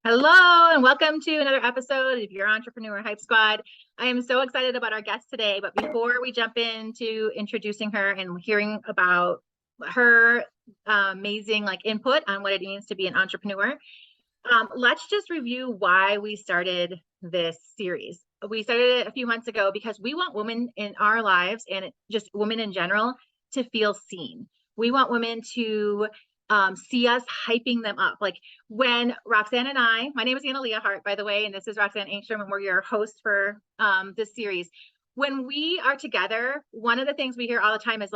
Hello and welcome to another episode of your Entrepreneur Hype Squad. I am so excited about our guest today, but before we jump into introducing her and hearing about her amazing input on what it means to be an entrepreneur, let's just review why we started this series. We started it a few months ago because we want women in our lives and just women in general to feel seen. We want women to see us hyping them up. Like when Roxanne and my name is Anna Hart, by the way, and this is Roxanne Engstrom, and we're your host for this series. When we are together, one of the things we hear all the time is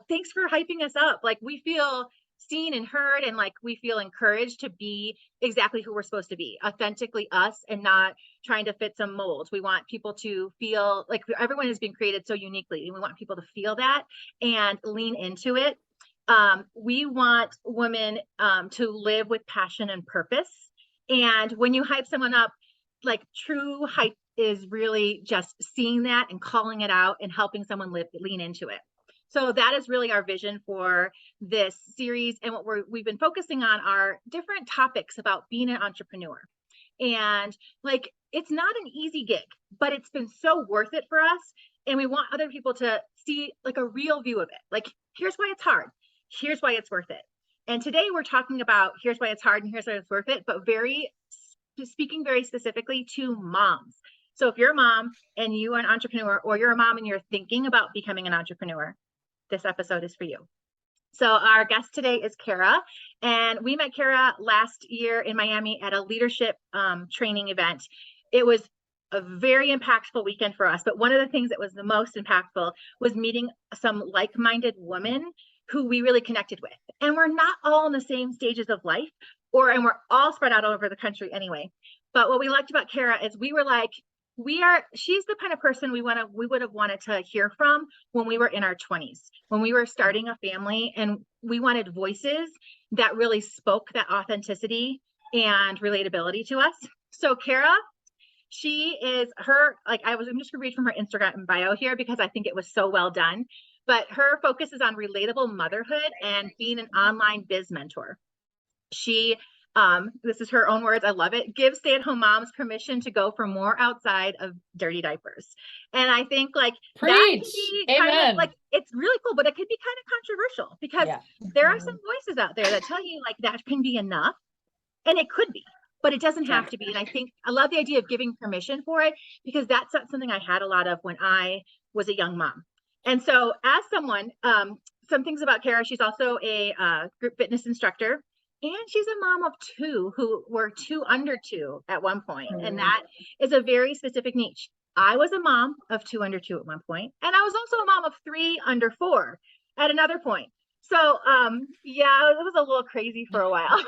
thanks for hyping us up. Like we feel seen and heard, and we feel encouraged to be exactly who we're supposed to be, authentically us, and not trying to fit some molds. We want people to feel like everyone has been created so uniquely, and we want people to feel that and lean into it. We want women to live with passion and purpose. And when you hype someone up, true hype is really just seeing that and calling it out and helping someone lean into it. So that is really our vision for this series. And what we've been focusing on are different topics about being an entrepreneur. And it's not an easy gig, but it's been so worth it for us. And we want other people to see a real view of it. Here's why it's hard. Here's why it's worth it. And today we're talking about here's why it's hard and here's why it's worth it, but speaking very specifically to moms. So if you're a mom and you are an entrepreneur, or you're a mom and you're thinking about becoming an entrepreneur, this episode is for you. So our guest today is Cara, and we met Cara last year in Miami at a leadership training event. It was a very impactful weekend for us, but one of the things that was the most impactful was meeting some like-minded women who we really connected with. And we're not all in the same stages of life, and we're all spread out all over the country anyway. But what we liked about Cara is we were she's the kind of person we would have wanted to hear from when we were in our 20s, when we were starting a family, and we wanted voices that really spoke that authenticity and relatability to us. So Cara, she is I'm just gonna read from her Instagram bio here because I think it was so well done. But her focus is on relatable motherhood and being an online biz mentor. She, this is her own words, I love it, gives stay-at-home moms permission to go for more outside of dirty diapers. And I think Preach. that can be kind of it's really cool, but it could be kind of controversial because there are some voices out there that tell you that can be enough, and it could be, but it doesn't have to be. And I think I love the idea of giving permission for it, because that's not something I had a lot of when I was a young mom. And so as someone, some things about Cara, she's also a group fitness instructor, and she's a mom of two who were 2 under 2 at one point. And that is a very specific niche. I was a mom of 2 under 2 at one point, and I was also a mom of 3 under 4 at another point. So yeah, it was a little crazy for a while.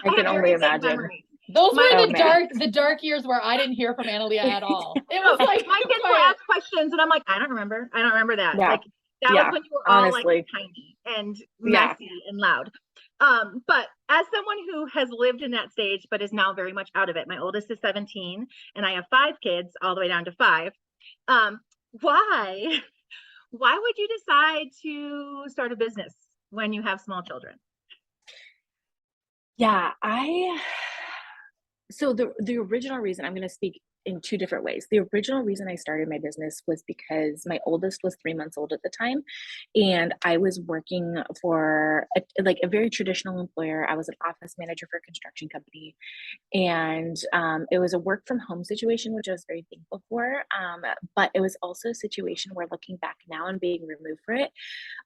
I can only imagine. Those were the dark years where I didn't hear from Anna at all. It was my kids would ask questions, and I'm like, I don't remember that. Yeah. That was when you were all tiny and messy and loud. But as someone who has lived in that stage but is now very much out of it, my oldest is 17 and I have 5 kids all the way down to 5. Why would you decide to start a business when you have small children? Yeah, so the original reason, I'm going to speak in 2 different ways. The original reason I started my business was because my oldest was 3 months old at the time, and I was working for a very traditional employer. I was an office manager for a construction company, and it was a work from home situation, which I was very thankful for. But it was also a situation where, looking back now and being removed for it,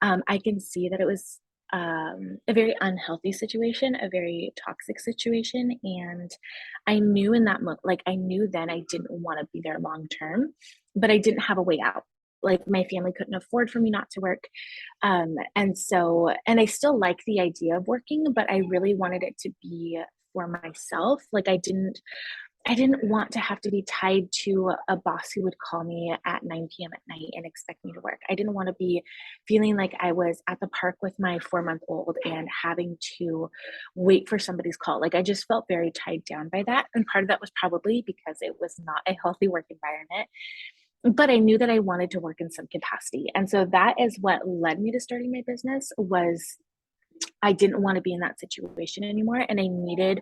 I can see that it was a very unhealthy situation, a very toxic situation. And I knew in that moment, I knew then I didn't want to be there long term, but I didn't have a way out. My family couldn't afford for me not to work. And I still like the idea of working, but I really wanted it to be for myself. I didn't want to have to be tied to a boss who would call me at 9 p.m. at night and expect me to work. I didn't want to be feeling like I was at the park with my 4-month-old and having to wait for somebody's call. I just felt very tied down by that. And part of that was probably because it was not a healthy work environment. But I knew that I wanted to work in some capacity. And so that is what led me to starting my business. Was I didn't want to be in that situation anymore. And I needed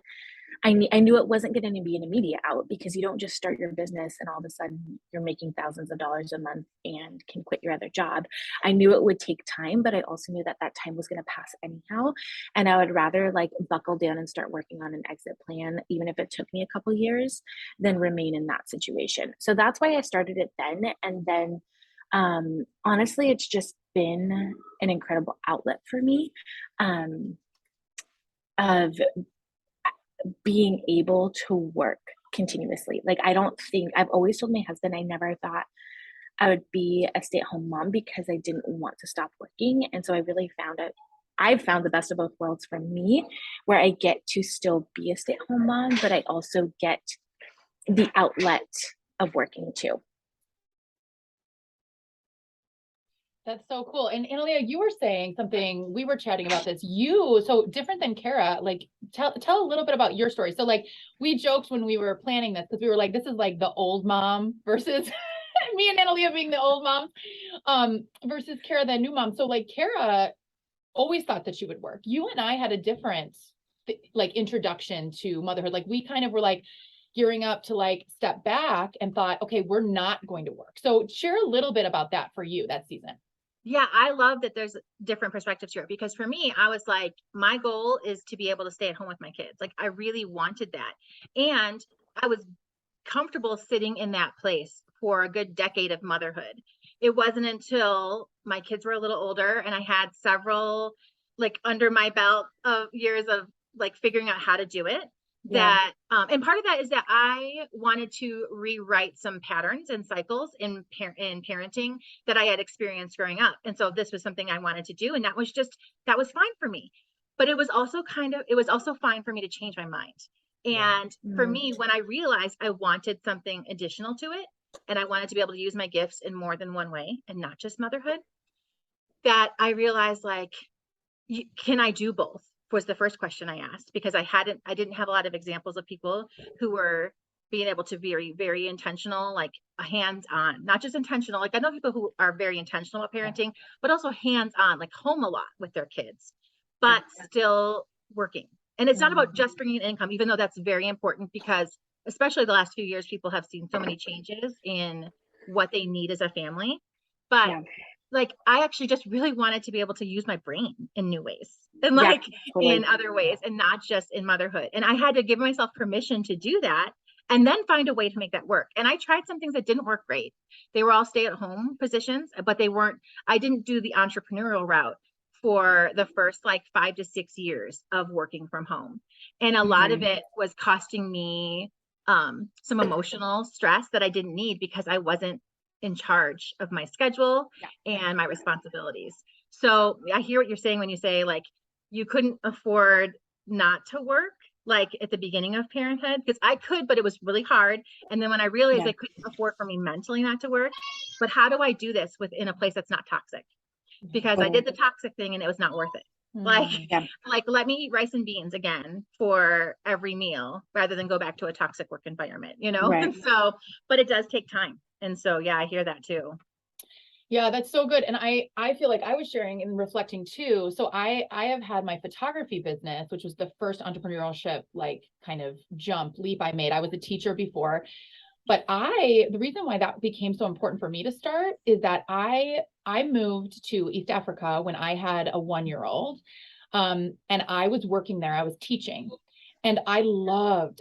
I knew it wasn't going to be an immediate out, because you don't just start your business and all of a sudden you're making thousands of dollars a month and can quit your other job. I knew it would take time, but I also knew that that time was going to pass anyhow. And I would rather like buckle down and start working on an exit plan, even if it took me a couple years, than remain in that situation. So that's why I started it then. And then honestly, it's just been an incredible outlet for me, of being able to work continuously. Like, I don't think, I've always told my husband, I never thought I would be a stay-at-home mom because I didn't want to stop working. And so I really I've found the best of both worlds for me, where I get to still be a stay-at-home mom, but I also get the outlet of working too. That's so cool. And Analia, you were saying something, we were chatting about this. So different than Cara, like tell a little bit about your story. So like we joked when we were planning this, because we were like, this is like the old mom versus me and Analia being the old mom, versus Cara, the new mom. So like Cara always thought that she would work. You and I had a different like introduction to motherhood. Like we kind of were like gearing up to like step back and thought, okay, we're not going to work. So share a little bit about that for you that season. Yeah, I love that there's different perspectives here, because for me, I was like, my goal is to be able to stay at home with my kids. Like, I really wanted that. And I was comfortable sitting in that place for a good decade of motherhood. It wasn't until my kids were a little older and I had several like under my belt of years of like figuring out how to do it, that and part of that is that I wanted to rewrite some patterns and cycles in parenting that I had experienced growing up. And so this was something I wanted to do, and that was fine for me. But it was also fine for me to change my mind. And for me, when I realized I wanted something additional to it, and I wanted to be able to use my gifts in more than one way and not just motherhood, that I realized, like, can I do both? Was the first question I asked, because I didn't have a lot of examples of people who were being able to be very, very intentional, like hands-on, not just intentional. Like, I know people who are very intentional about parenting, but also hands-on, like home a lot with their kids, but still working. And it's not about just bringing in income, even though that's very important, because especially the last few years, people have seen so many changes in what they need as a family. But like, I actually just really wanted to be able to use my brain in new ways, and like in other ways, and not just in motherhood. And I had to give myself permission to do that, and then find a way to make that work. And I tried some things that didn't work great. They were all stay-at-home positions, but I didn't do the entrepreneurial route for the first like 5 to 6 years of working from home. And a lot of it was costing me some emotional stress that I didn't need, because I wasn't in charge of my schedule and my responsibilities. So I hear what you're saying when you say like you couldn't afford not to work, like at the beginning of parenthood, because I could, but it was really hard. And then when I realized I couldn't afford for me mentally not to work, but how do I do this within a place that's not toxic? Because I did the toxic thing and it was not worth it. Like let me eat rice and beans again for every meal rather than go back to a toxic work environment, you know? So, but it does take time. And so, yeah, I hear that too. Yeah, that's so good. And I feel like I was sharing and reflecting too. So I have had my photography business, which was the first entrepreneurship, like kind of leap I made. I was a teacher before, but the reason why that became so important for me to start is that I moved to East Africa when I had a 1-year-old. And I was working there, I was teaching. And I was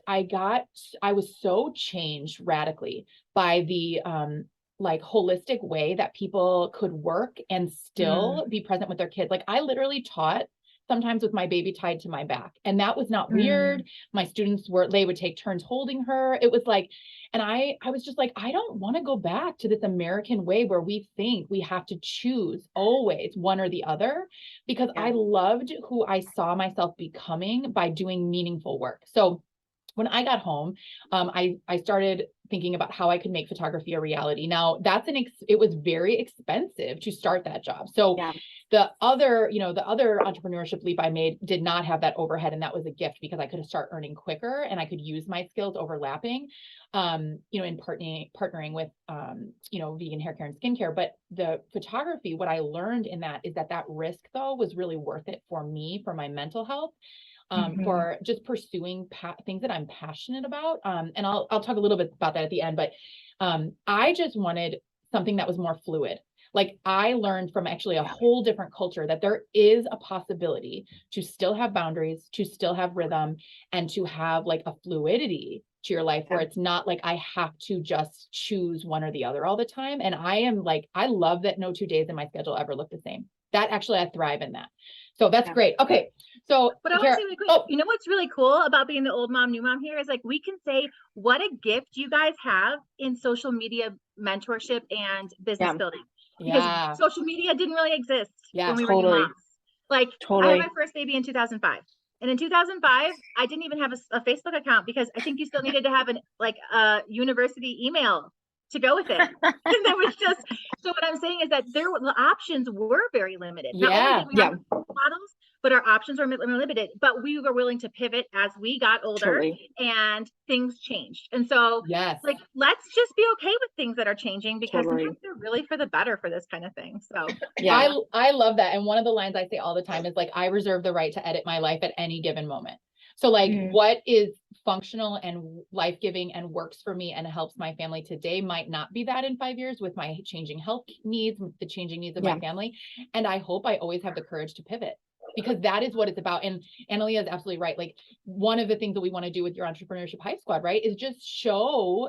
so changed radically by the like holistic way that people could work and still be present with their kids. Like I literally taught sometimes with my baby tied to my back, and that was not weird. My students they would take turns holding her. It was like, and I was just like, I don't want to go back to this American way where we think we have to choose always one or the other, because I loved who I saw myself becoming by doing meaningful work. So when I got home, I started thinking about how I could make photography a reality. Now it was very expensive to start that job. So the other entrepreneurship leap I made did not have that overhead. And that was a gift, because I could start earning quicker and I could use my skills overlapping, in partnering with, vegan hair care and skincare. But the photography, what I learned in that is that risk though was really worth it for me, for my mental health. for just pursuing things that I'm passionate about. And I'll talk a little bit about that at the end, but I just wanted something that was more fluid. Like I learned from actually a whole different culture that there is a possibility to still have boundaries, to still have rhythm, and to have like a fluidity to your life where it's not like I have to just choose one or the other all the time. And I am like, I love that no 2 days in my schedule ever look the same. That actually, I thrive in that. So that's great. Okay. So, but I want to say really quick, you know what's really cool about being the old mom, new mom here is like, we can say what a gift you guys have in social media mentorship and business building. Because social media didn't really exist when we were new moms. Like I had my first baby in 2005. And in 2005, I didn't even have a Facebook account because I think you still needed to have a university email to go with it. And that was just, so what I'm saying is that the options were very limited. Not only did we have models, but our options were limited, but we were willing to pivot as we got older and things changed. And so like, let's just be okay with things that are changing because sometimes they're really for the better for this kind of thing. So I love that. And one of the lines I say all the time is like, I reserve the right to edit my life at any given moment. So like what is functional and life-giving and works for me and helps my family today might not be that in 5 years with my changing health needs, the changing needs of my family. And I hope I always have the courage to pivot because that is what it's about. And Analia is absolutely right. Like one of the things that we want to do with your Entrepreneurship Hype Squad, right, is just show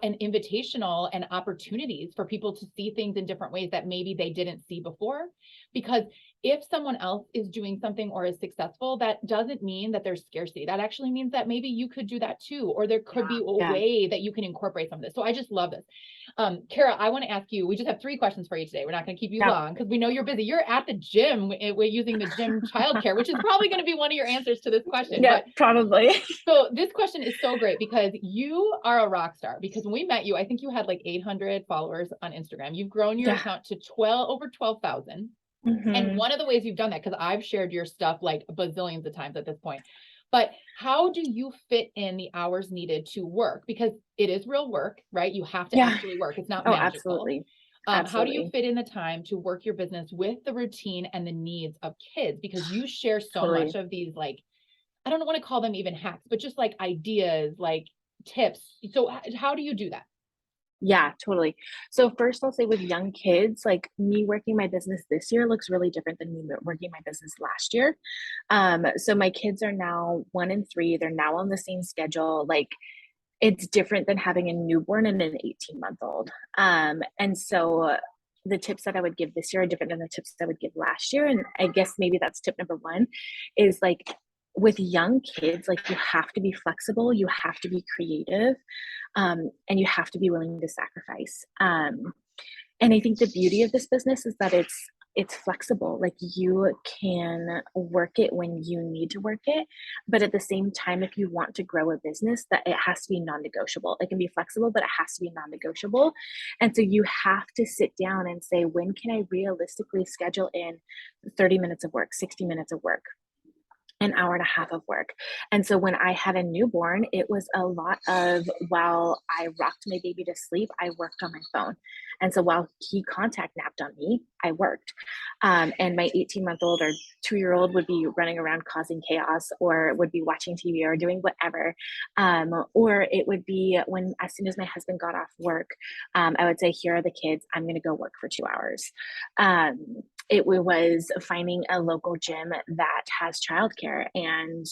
an invitational and opportunities for people to see things in different ways that maybe they didn't see before. Because if someone else is doing something or is successful, that doesn't mean that there's scarcity. That actually means that maybe you could do that too, or there could be a way that you can incorporate some of this. So I just love this. Cara, I want to ask you, we just have 3 questions for you today. We're not going to keep you long because we know you're busy. You're at the gym. We're using the gym childcare, which is probably going to be one of your answers to this question. Yeah, probably. So this question is so great because you are a rock star. Because when we met you, I think you had like 800 followers on Instagram. You've grown your account to over 12,000. And one of the ways you've done that, because I've shared your stuff like bazillions of times at this point, but how do you fit in the hours needed to work? Because it is real work, right? You have to actually work. It's not magical. Absolutely. How do you fit in the time to work your business with the routine and the needs of kids? Because you share so much of these, like, I don't want to call them even hacks, but just like ideas, like tips. So how do you do that? Yeah, totally. So first I'll say with young kids, like me working my business this year looks really different than me working my business last year. So my kids are now 1 and 3. They're now on the same schedule. Like it's different than having a newborn and an 18-month-old. And so the tips that I would give this year are different than the tips I would give last year. And I guess maybe that's tip number 1 is like, with young kids, like you have to be flexible, you have to be creative, and you have to be willing to sacrifice. And I think the beauty of this business is that it's flexible. Like you can work it when you need to work it, but at the same time, if you want to grow a business, that it has to be non-negotiable. It can be flexible, but it has to be non-negotiable. And so you have to sit down and say, when can I realistically schedule in 30 minutes of work, 60 minutes of work, an hour and a half of work? And so when I had a newborn, it was a lot of, while I rocked my baby to sleep, I worked on my phone. And so while he contact napped on me, I worked. And my 18-month-old or 2-year-old would be running around causing chaos, or would be watching TV or doing whatever. Or it would be when, as soon as my husband got off work, I would say, here are the kids, I'm going to go work for 2 hours. It was finding a local gym that has childcare and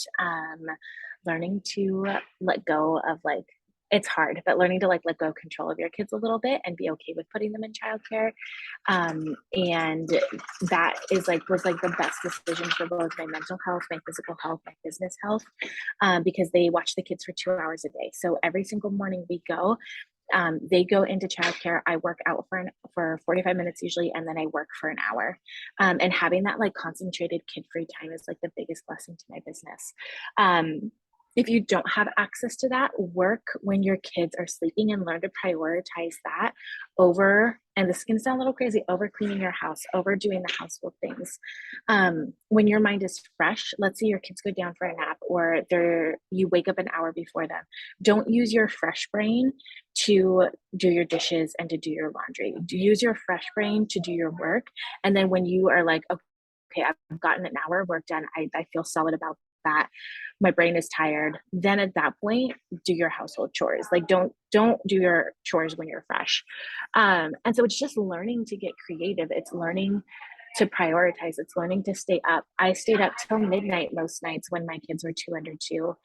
learning to let go of, like, it's hard, but learning to like let go of control of your kids a little bit and be okay with putting them in childcare. And that is like, was like the best decision for both my mental health, my physical health, my business health, because they watch the kids for 2 hours a day. So every single morning we go, they go into childcare. I work out for 45 minutes usually, and then I work for an hour. And having that like concentrated kid-free time is like the biggest blessing to my business. If you don't have access to that, work when your kids are sleeping and learn to prioritize that over, and this can sound a little crazy, over cleaning your house, over doing the household things. When your mind is fresh, let's say your kids go down for a nap, or you wake up an hour before them. Don't use your fresh brain to do your dishes and to do your laundry. Use your fresh brain to do your work. And then when you are like, okay, I've gotten an hour of work done, I feel solid about that, my brain is tired. Then at that point, do your household chores. Like don't do your chores when you're fresh. And so it's just learning to get creative. It's learning to prioritize. It's learning to stay up. I stayed up till midnight most nights when my kids were 2 under 2.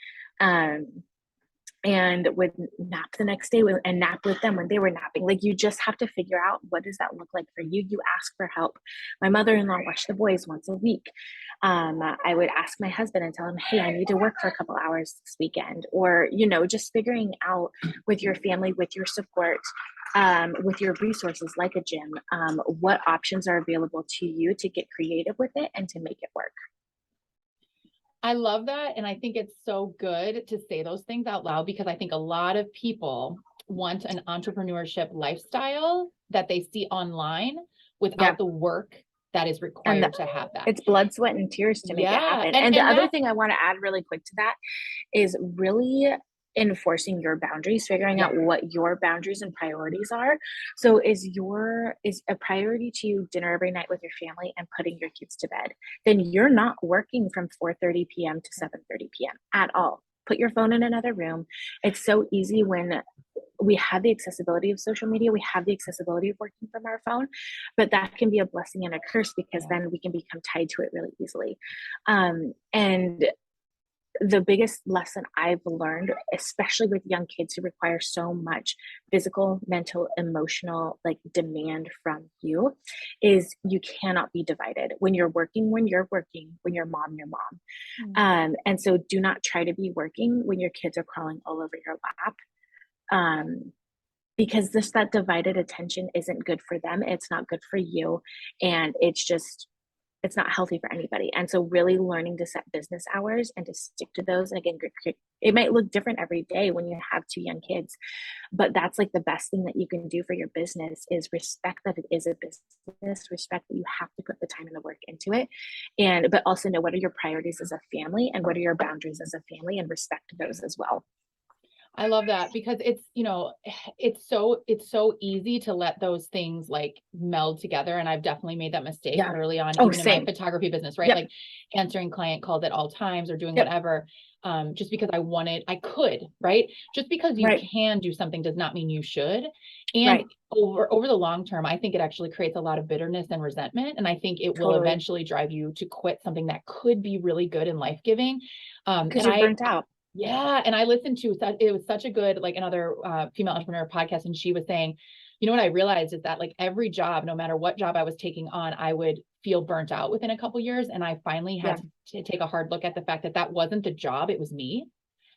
And would nap the next day and nap with them when they were napping. Like you just have to figure out, what does that look like for you? You ask for help. My mother-in-law watched the boys once a week. I would ask my husband and tell him, hey, I need to work for a couple hours this weekend. Or, just figuring out with your family, with your support, with your resources like a gym, what options are available to you to get creative with it and to make it work. I love that. And I think it's so good to say those things out loud, because I think a lot of people want an entrepreneurship lifestyle that they see online without the work that is required to have that. It's blood, sweat, and tears to make it happen. And the other thing I want to add really quick to that is really enforcing your boundaries, figuring out what your boundaries and priorities are. So is a priority to you dinner every night with your family and putting your kids to bed? Then you're not working from 4:30 p.m. to 7:30 p.m. at all. Put your phone in another room. It's so easy when we have the accessibility of social media, we have the accessibility of working from our phone, but that can be a blessing and a curse, because then we can become tied to it really easily. And the biggest lesson I've learned, especially with young kids who require so much physical, mental, emotional, demand from you, is you cannot be divided. When you're working, you're mom, you're mom. Mm-hmm. And so do not try to be working when your kids are crawling all over your lap. Because that divided attention isn't good for them. It's not good for you. And it's not healthy for anybody. And so really learning to set business hours and to stick to those. And again, it might look different every day when you have 2 young kids, but that's the best thing that you can do for your business is respect that it is a business, respect that you have to put the time and the work into it. But also know what are your priorities as a family and what are your boundaries as a family, and respect those as well. I love that, because it's so easy to let those things meld together. And I've definitely made that mistake early on, even in my photography business, right? Like answering client calls at all times or doing whatever, just because I could, right? Just because you can do something does not mean you should. And over the long term, I think it actually creates a lot of bitterness and resentment. And I think it will eventually drive you to quit something that could be really good and life-giving. Because you're burnt out. Yeah. And I listened to, it was such a good, another female entrepreneur podcast. And she was saying, what I realized is that every job, no matter what job I was taking on, I would feel burnt out within a couple of years. And I finally had to take a hard look at the fact that that wasn't the job. It was me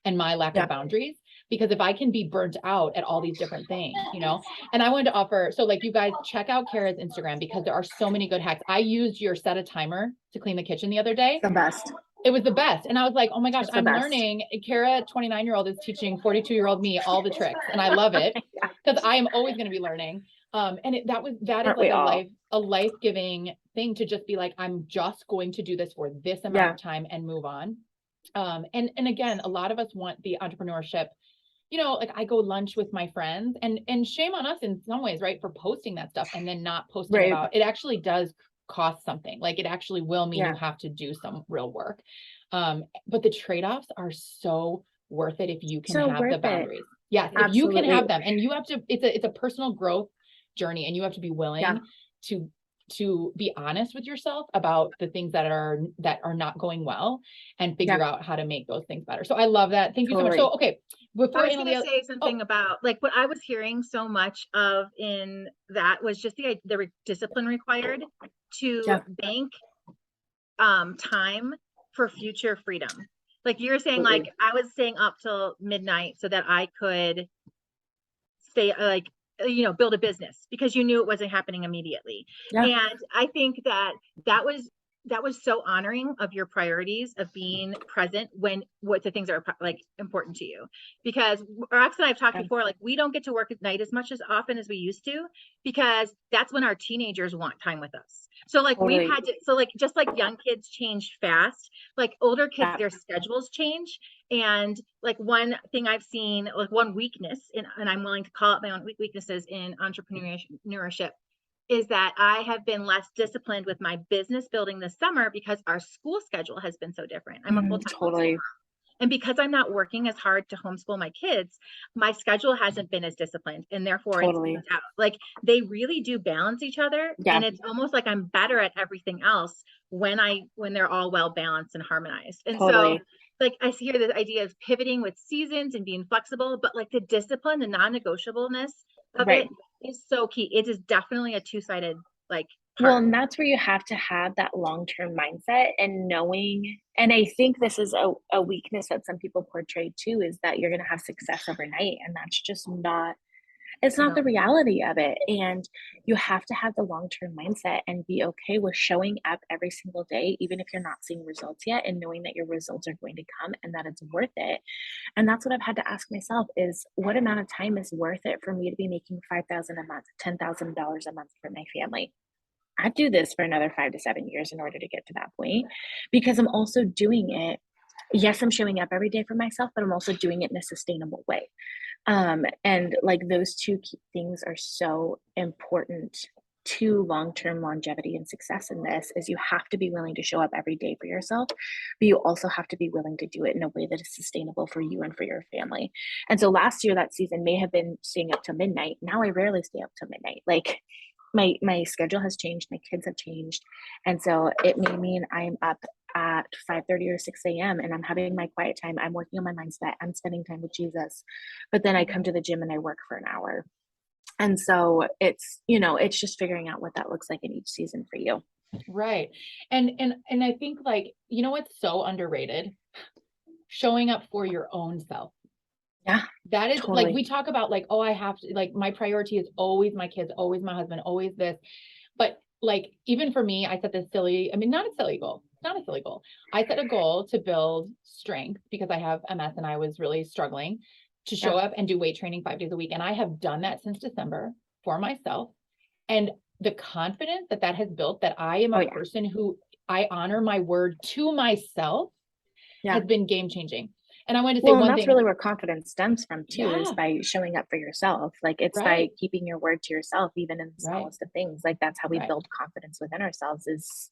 and my lack of boundaries. Because if I can be burnt out at all these different things, and I wanted to offer, so you guys check out Cara's Instagram, because there are so many good hacks. I used your set a timer to clean the kitchen the other day. The best. It was the best. And I was like, oh my gosh, I'm learning. Cara, 29-year-old, is teaching 42-year-old me all the tricks. And I love it, because I am always going to be learning. And that is a life-giving thing, to just be I'm just going to do this for this amount of time and move on. And again, a lot of us want the entrepreneurship, I go lunch with my friends, and shame on us in some ways, right? For posting that stuff and then not posting about it. Actually does cost something. It actually will mean you have to do some real work. But the trade-offs are so worth it if you can have the boundaries. Yes, if you can have them, and you have to, it's a personal growth journey, and you have to be willing to be honest with yourself about the things that are not going well, and figure out how to make those things better. So I love that. Thank you so much. So, okay. Before I was going to say something about what I was hearing so much of in that was just the discipline required to bank time for future freedom. You were saying, I was staying up till midnight so that I could stay build a business, because you knew it wasn't happening immediately. And I think that was so honoring of your priorities of being present when what the things are important to you. Because Rox and I have talked before, we don't get to work at night as much as often as we used to, because that's when our teenagers want time with us. So we've had to, just young kids change fast, older kids, their schedules change. And one thing I've seen, one weakness and I'm willing to call it my own weaknesses in entrepreneurship, is that I have been less disciplined with my business building this summer because our school schedule has been so different. I'm a full-time Totally. homeschooler. And because I'm not working as hard to homeschool my kids, my schedule hasn't been as disciplined, and therefore it's Totally. burnt out. Like they really do balance each other. Yeah. And it's almost like I'm better at everything else when they're all well balanced and harmonized. And Totally. so like I hear this idea of pivoting with seasons and being flexible, but like the discipline, the non-negotiableness of Right. it is so key. It is definitely a two-sided like Well, part. and that's where you have to have that long-term mindset and knowing, and I think this is a weakness that some people portray too, is that you're going to have success overnight. And that's just not, it's not No. the reality of it. And you have to have the long-term mindset and be okay with showing up every single day, even if you're not seeing results yet, and knowing that your results are going to come and that it's worth it. And that's what I've had to ask myself is what amount of time is worth it for me to be making $5,000 a month, $10,000 a month for my family? I'd do this for another 5 to 7 years in order to get to that point, because I'm also doing it. Yes, I'm showing up every day for myself, but I'm also doing it in a sustainable way. And like those two key things are so important to long-term longevity and success in this is you have to be willing to show up every day for yourself, but you also have to be willing to do it in a way that is sustainable for you and for your family. And so last year, that season may have been staying up till midnight. Now I rarely stay up till midnight. Like my schedule has changed, my kids have changed. And so it may mean I'm up at 5:30 or 6 a.m. and I'm having my quiet time. I'm working on my mindset. I'm spending time with Jesus. But then I come to the gym and I work for an hour. And so it's, it's just figuring out what that looks like in each season for you. Right. And I think like, what's so underrated? Showing up for your own self. Yeah. That is Totally. like, we talk about like, oh, I have to, like, my priority is always my kids, always my husband, always this. But like, even for me, I set this not a silly goal. It's not a silly goal. I set a goal to build strength because I have MS and I was really struggling to show up and do weight training 5 days a week. And I have done that since December for myself. And the confidence that has built, that I am a person who I honor my word to myself has been game changing. And I wanted to say one thing. That's really where confidence stems from too, is Yeah. by showing up for yourself. Like it's by keeping your word to yourself, even in the smallest of things. Like that's how we build confidence within ourselves, is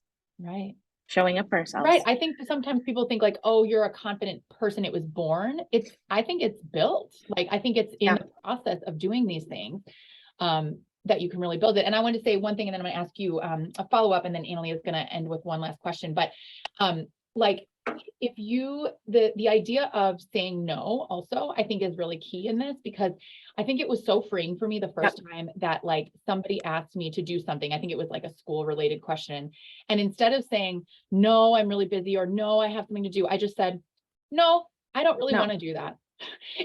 showing up for ourselves. Right. I think sometimes people think like, oh, you're a confident person, it was born. I think it's built. Like, I think it's in the process of doing these things, that you can really build it. And I want to say one thing, and then I'm going to ask you a follow-up, and then Annalie is going to end with one last question. But like, if the idea of saying no also, I think is really key in this, because I think it was so freeing for me the first time that like somebody asked me to do something. I think it was like a school related question. And instead of saying, no, I'm really busy, or no, I have something to do, I just said, no, I don't really want to do that.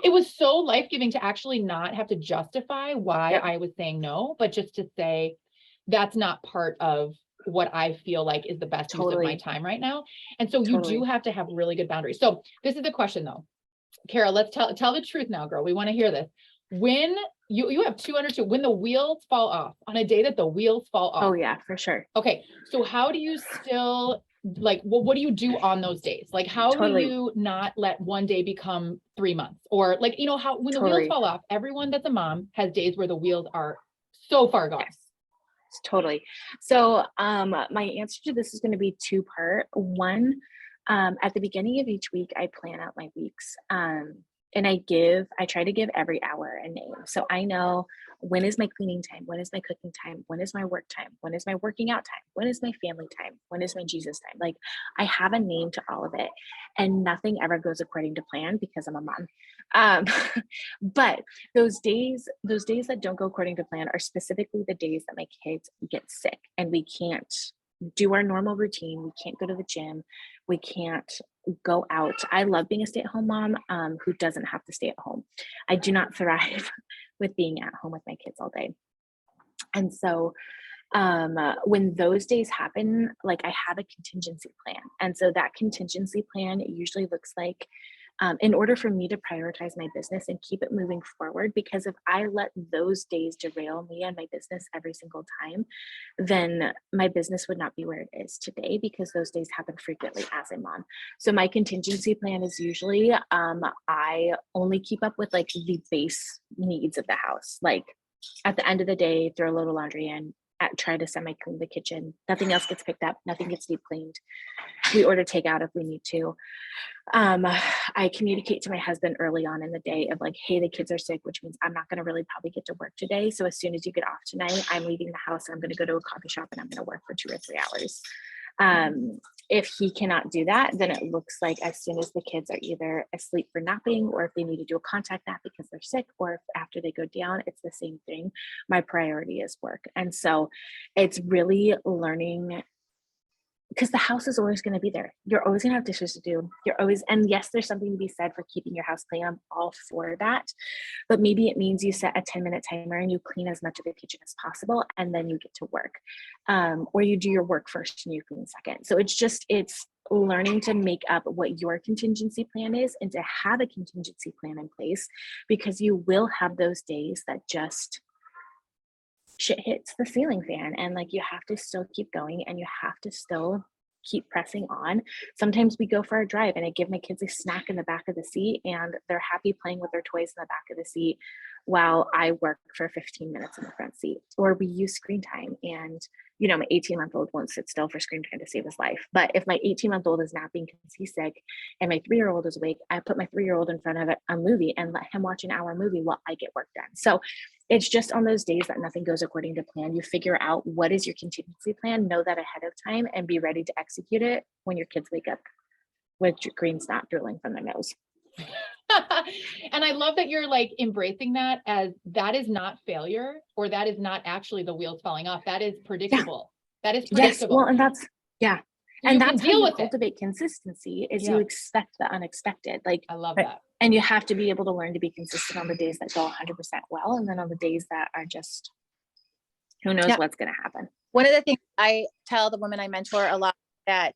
It was so life-giving to actually not have to justify why I was saying no, but just to say, that's not part of what I feel like is the best use of my time right now. And so you do have to have really good boundaries. So this is the question though. Cara, let's tell the truth now, girl. We want to hear this. When you have 202, when the wheels fall off, on a day that the wheels fall off. Oh yeah, for sure. Okay. So how do you still like, what do you do on those days? Like, how do you not let one day become 3 months? Or like, how, when the wheels fall off, everyone that's a mom has days where the wheels are so far gone. Yes. Totally. So my answer to this is going to be two-part. One, at the beginning of each week, I plan out my weeks. And I try to give every hour a name. So I know, when is my cleaning time? When is my cooking time? When is my work time? When is my working out time? When is my family time? When is my Jesus time? Like, I have a name to all of it, and nothing ever goes according to plan because I'm a mom. But those days that don't go according to plan are specifically the days that my kids get sick and we can't do our normal routine. We can't go to the gym. We can't go out. I love being a stay-at-home mom who doesn't have to stay at home. I do not thrive with being at home with my kids all day. And so when those days happen, like, I have a contingency plan. And so that contingency plan usually looks like, in order for me to prioritize my business and keep it moving forward, because if I let those days derail me and my business every single time, then my business would not be where it is today, because those days happen frequently as a mom. So my contingency plan is usually, I only keep up with like the base needs of the house. Like, at the end of the day, throw a load of laundry in. try to semi-clean the kitchen. Nothing else gets picked up. Nothing gets deep cleaned. We order takeout if we need to. I communicate to my husband early on in the day of like, hey, the kids are sick, which means I'm not going to really probably get to work today. So as soon as you get off tonight, I'm leaving the house and I'm going to go to a coffee shop and I'm going to work for 2 or 3 hours. If he cannot do that, then it looks like as soon as the kids are either asleep for napping, or if they need to do a contact nap because they're sick, or if after they go down, it's the same thing. My priority is work. And so it's really learning, because the house is always going to be there. You're always going to have dishes to do. You're always, and yes, there's something to be said for keeping your house clean. I'm all for that. But maybe it means you set a 10-minute timer and you clean as much of the kitchen as possible, and then you get to work. Or you do your work first and you clean second. So it's learning to make up what your contingency plan is and to have a contingency plan in place, because you will have those days that just shit hits the ceiling fan, and like you have to still keep going and you have to still keep pressing on. Sometimes we go for a drive and I give my kids a snack in the back of the seat and they're happy playing with their toys in the back of the seat while I work for 15 minutes in the front seat. Or we use screen time, and you know, my 18-month-old won't sit still for screen time to save his life. But if my 18-month-old is napping because he's sick and my 3-year-old is awake, I put my 3-year-old in front of a movie and let him watch an hour movie while I get work done. So it's just on those days that nothing goes according to plan, you figure out what is your contingency plan, know that ahead of time, and be ready to execute it when your kids wake up with green snot drooling from their nose. And I love that you're like embracing that as that is not failure, or that is not actually the wheels falling off. That is predictable. That is predictable. Yes, well, and that's, yeah. You And can that's how deal you with it. cultivate consistency, is Yeah. you expect the unexpected. Like, I love that. and you have to be able to learn to be consistent on the days that go 100% well, and then on the days that are just, who knows Yeah. what's going to happen. One of the things I tell the women I mentor a lot, that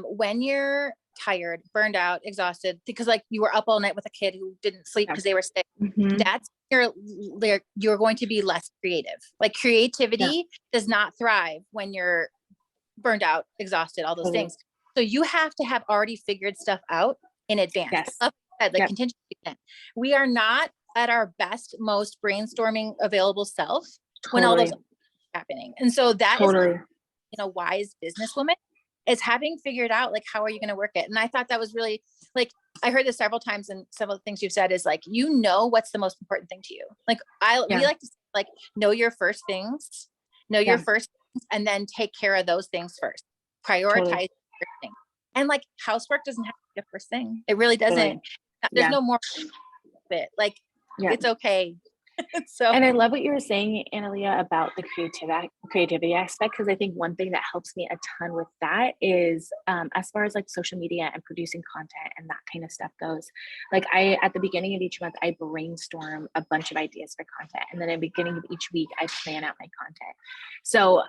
when you're tired, burned out, exhausted, because like you were up all night with a kid who didn't sleep because they were sick, that's you're going to be less creative. Like creativity does not thrive when you're burned out, exhausted, all those things. So you have to have already figured stuff out in advance. Yes. Like contingency plan. We are not at our best, most brainstorming available self when all those are happening. And so that is, you know, wise businesswoman is having figured out like, how are you going to work it? And I thought that was really, like, I heard this several times, and several things you've said is like, you know, what's the most important thing to you. Like we like to say, like, know your first things, your first things, and then take care of those things first. Prioritize your thing. And like housework doesn't have to be the first thing. It really doesn't. There's no more of it. Like it's okay. So, and I love what you were saying, Analia, about the creativity aspect, because I think one thing that helps me a ton with that is as far as like social media and producing content and that kind of stuff goes, like at the beginning of each month, I brainstorm a bunch of ideas for content, and then at the beginning of each week, I plan out my content. So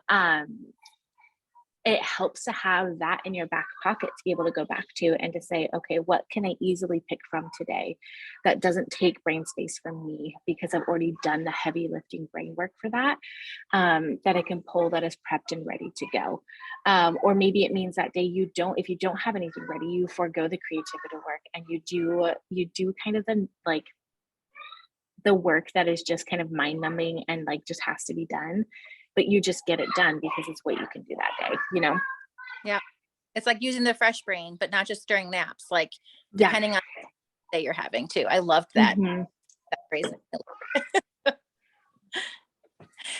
it helps to have that in your back pocket to be able to go back to and to say, okay, what can I easily pick from today that doesn't take brain space from me, because I've already done the heavy lifting brain work for that, that I can pull, that is prepped and ready to go. Or maybe it means that day if you don't have anything ready, you forego the creativity work and you do kind of the work that is just kind of mind numbing and like just has to be done, but you just get it done because it's what you can do that day, you know? Yeah. It's like using the fresh brain, but not just during naps, like depending on the day you're having too. I loved that, that phrase.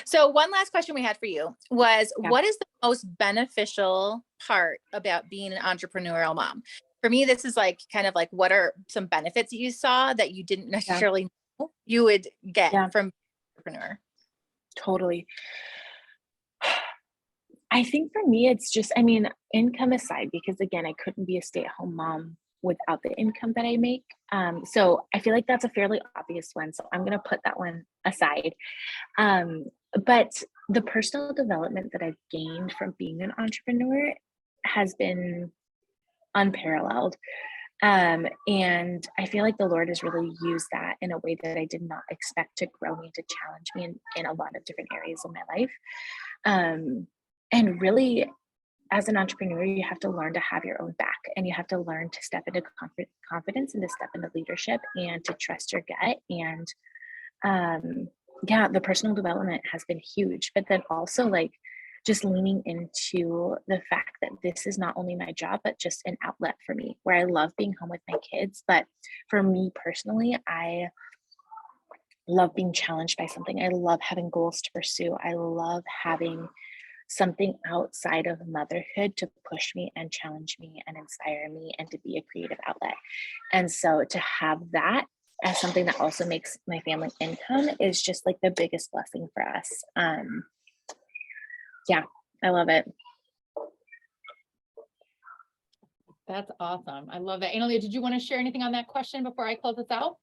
So one last question we had for you was, what is the most beneficial part about being an entrepreneurial mom? For me, this is like kind of like, what are some benefits that you saw that you didn't necessarily know you would get from entrepreneur? Totally. I think for me, it's just, I mean, income aside, because again, I couldn't be a stay-at-home mom without the income that I make. So I feel like that's a fairly obvious one. So I'm going to put that one aside. But the personal development that I've gained from being an entrepreneur has been unparalleled. And I feel like the Lord has really used that in a way that I did not expect to grow me, to challenge me in a lot of different areas of my life. And really, as an entrepreneur, you have to learn to have your own back, and you have to learn to step into confidence and to step into leadership and to trust your gut. And yeah, the personal development has been huge, but then also like just leaning into the fact that this is not only my job, but just an outlet for me where I love being home with my kids. But for me personally, I love being challenged by something. I love having goals to pursue. I love having something outside of motherhood to push me and challenge me and inspire me and to be a creative outlet. And so to have that as something that also makes my family income is just like the biggest blessing for us. Yeah, I love it. That's awesome. I love that. Analia, did you want to share anything on that question before I close this out?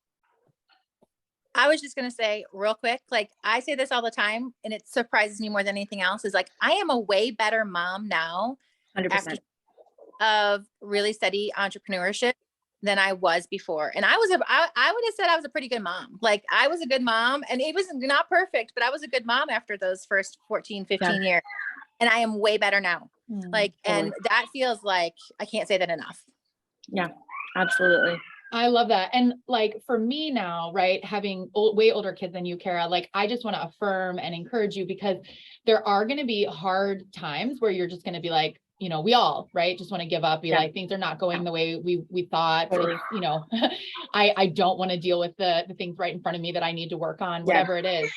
I was just going to say real quick, like I say this all the time and it surprises me more than anything else is like, I am a way better mom now 100%. of really steady entrepreneurship than I was before. And I would have said I was a pretty good mom. Like I was a good mom and it was not perfect, but I was a good mom after those first 14, 15 years. And I am way better now. Like, totally. and that feels like, I can't say that enough. Yeah, absolutely. I love that. And like for me now, right, having way older kids than you, Cara, like I just want to affirm and encourage you because there are going to be hard times where you're just going to be like, you know, we all, right, just want to give up, be like, things are not going the way we thought, Totally. you know, I don't want to deal with the things right in front of me that I need to work on, whatever it is.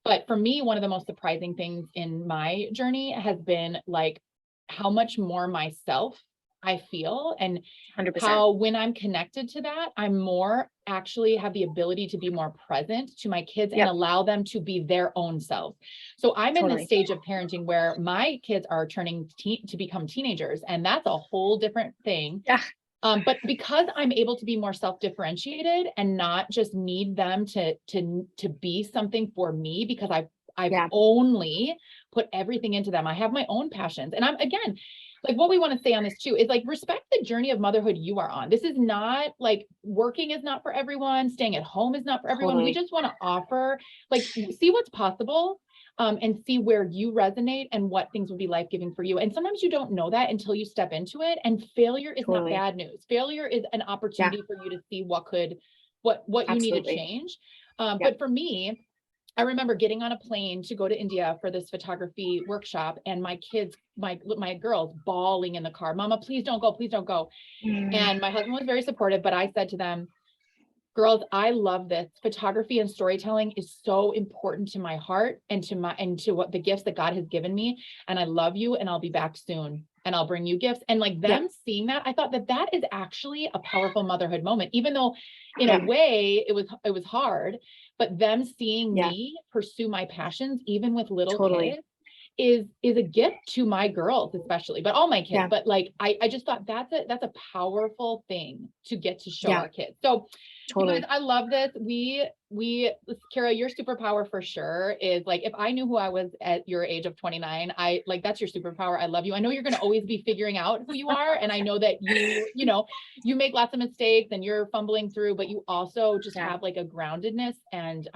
But for me, one of the most surprising things in my journey has been like how much more myself I feel and 100%. how when I'm connected to that, I'm more actually have the ability to be more present to my kids and allow them to be their own selves. So I'm in this stage of parenting where my kids are turning to become teenagers, and that's a whole different thing. Yeah. But because I'm able to be more self-differentiated and not just need them to be something for me because I've only put everything into them. I have my own passions. And I'm again, like what we want to say on this too is like respect the journey of motherhood you are on. This is not like working is not for everyone. Staying at home is not for everyone. We just want to offer like see what's possible and see where you resonate and what things would be life-giving for you. And sometimes you don't know that until you step into it. And failure is not bad news. Failure is an opportunity for you to see what you need to change. But for me, I remember getting on a plane to go to India for this photography workshop and my kids, my girls bawling in the car, Mama, please don't go, please don't go. And my husband was very supportive, but I said to them, girls, I love this. Photography and storytelling is so important to my heart and to what the gifts that God has given me. And I love you and I'll be back soon and I'll bring you gifts. And like them seeing that, I thought that is actually a powerful motherhood moment, even though in a way it was hard, but them seeing me pursue my passions, even with little kids, is a gift to my girls, especially, but all my kids. But like, I just thought that's a powerful thing to get to show our kids. So you guys, I love this. We, Cara, your superpower for sure is like, if I knew who I was at your age of 29, I like, that's your superpower. I love you. I know you're going to always be figuring out who you are. And I know that you know, you make lots of mistakes and you're fumbling through, but you also just have like a groundedness and,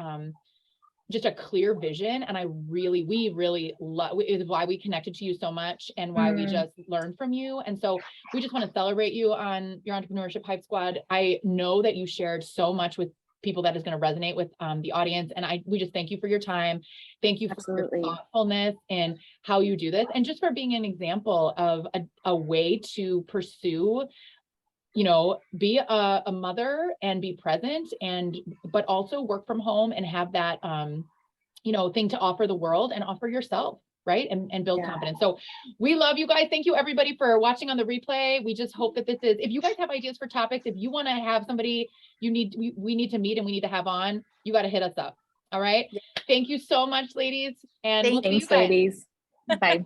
just a clear vision. And we really love, is why we connected to you so much and why we just learned from you. And so we just want to celebrate you on your Entrepreneurship Hype Squad. I know that you shared so much with people that is going to resonate with the audience. And we just thank you for your time. Thank you for your thoughtfulness and how you do this. And just for being an example of a way to pursue, you know, be a mother and be present but also work from home and have that, you know, thing to offer the world and offer yourself, right? And build confidence. So we love you guys. Thank you everybody for watching on the replay. We just hope that if you guys have ideas for topics, if you want to have somebody we need to meet and we need to have on, you got to hit us up. All right. Thank you so much, ladies. And we'll see you guys. Ladies. Bye.